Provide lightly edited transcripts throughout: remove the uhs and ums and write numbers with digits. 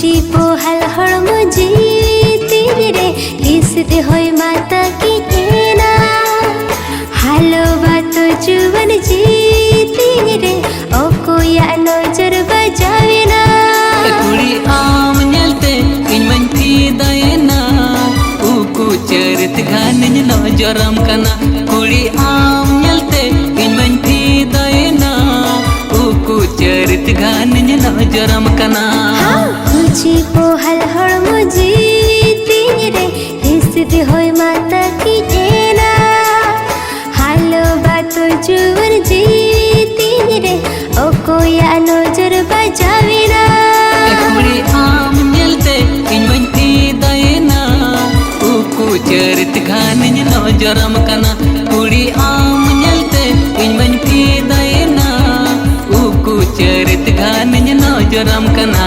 कुची Pohl हड़मो जीती रे किसते होय माता की एना हालो बातो जुवन जीती रे ओ कोया नजर बजावे ना कुड़ी आम नलते इन मन थी दयना उकु चरित घान नजरम कना कुड़ी आम नलते इन मन थी दयना उकु चरित घान नजरम कना कुची पोहल हड़मो जीती रे किसते होय माता की एना हालो बातो जुवन जीती रे ओ कोया नजर बजावे ना कुड़ी आम नलते इन मन थी दयना उकु चरित घान नजरम कना कुड़ी आम नलते इन मन थी दयना उकु चरित घान नजरम कना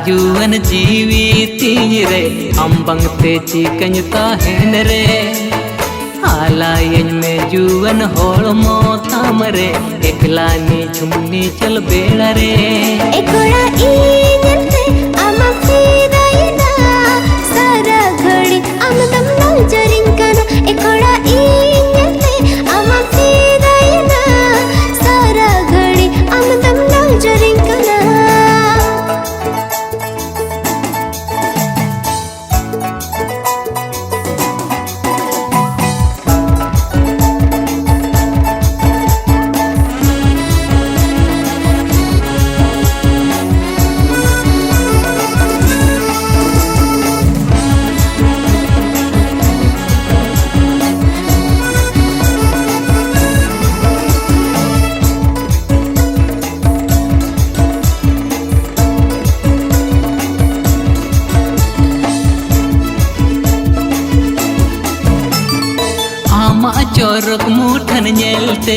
जुवन जीविती रे अंबंग ते चिकन ताहेन रे आलायन में जुवन होड़मो ताम रे एकला नी झुमनी चल बेड़ा रे एकोड़ा इनते आमा फिरायना सारा घड़ी आम दम नजरिन कना एकोड़ा इनते आमा फिरायना सारा घड़ी आम दम नजरिन कना चोरक मुठन नेलते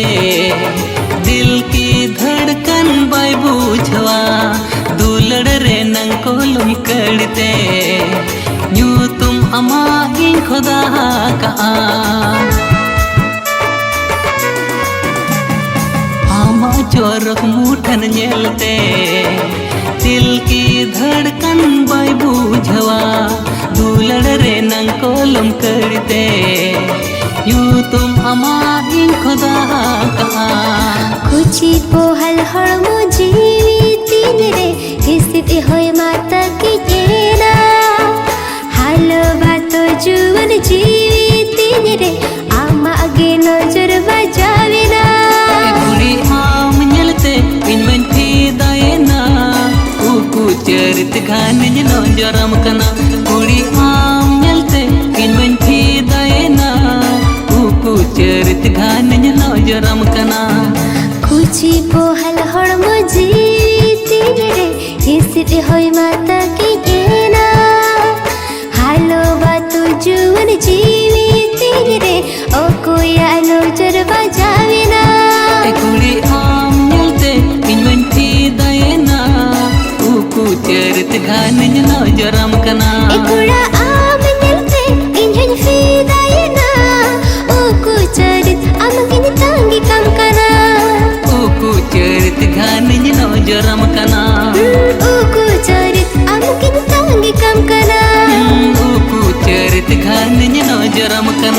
दिल की धड़कन बाय बुझवा दुलड़ रे नंकोलुम करते न्यू तुम अमा इन खुदा का आमा चोरक मुठन नेलते दिल की धड़कन बाय बुझवा दुलड़ रे नंकोलुम करते यू तुम अमाइन खुदा का कुची पोहल हड़मो जीविती रे किसते होय माता की एना हालो बातो जुवन जीविती रे आमा आगे नजर बजावे ना कुड़ी आम नलते इन मन थी दयना उकु चरित घान नजरम कना कुड़ी आम नलते इन मन थी दयना चरित घान नजरम कना कुची पोहल हड़मो जीती रे किसते होय माता की एना हालो बातो जुवन जीविती रे ओ कोया नजर बजावे ना कुड़ी आम नलते इन मन थी दयना उकु चरित घान नजरम कना एकुड़ा आम नलते इन फिदायना ओकु चरित अमगिन तांगी कम कना उकु चरित घान नजरम कना ओकु चरित अमगिन तांगी कम कना नजरम कना